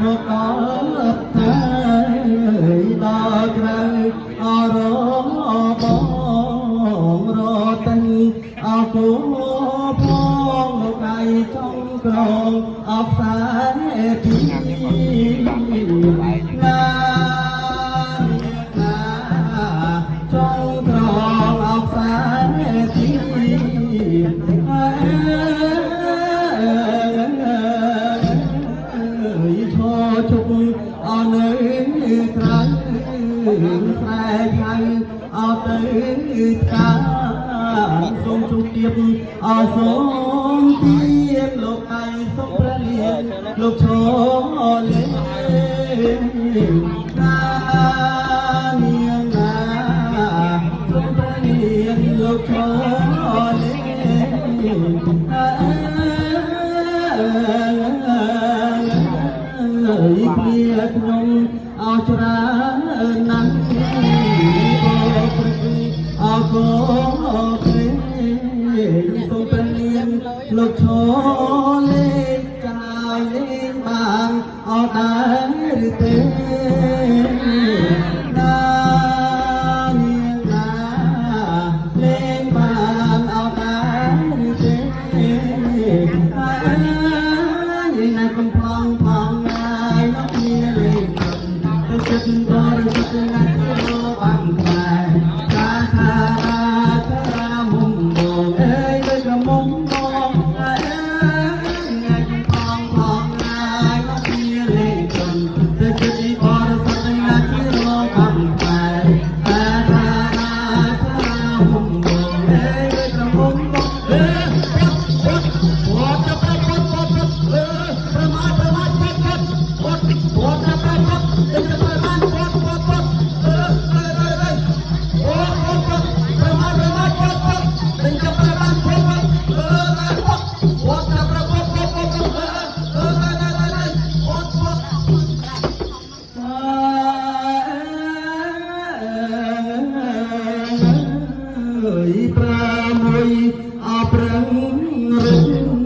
មកដល់ថ្ងៃដល់ក្រៅអរបងរទាំងអគូផងលោកឯងចង់ក្រងអបសារពីណាចង់ក្រងអបសារពីជុកអនៅក្រៅស្រែខៅអត់ទៅថាសូមជួបទៀតអសូមទៀតលោកឯងសូមព្រះលៀនលោកឈរលេណានាងណាសូមព្រះលៀនលោកឈរលេគ្នាខ្ញុំអោច្រើនណាស់អរគុណព្រះសូមព្រះនាមលោកឈរលេងកាយលេងបានអត់ដែរទេណានាងណាលេងបានអត់ដែរទេណាកំផងផងចិត្តបរិសុទ្ធណាស់បានតែកាថាថាមុំបងអើយដូចកមុំបងអើយងាយផងផងងាយមកពីលេងខ្លួនចិត្តបរិសុទ្ធណាស់បានតែកាថាថាមុំបងអើយដូចកមុំបងអើយវត្តទៅប្រមាថប្រាមួយអប្រឹងរឹង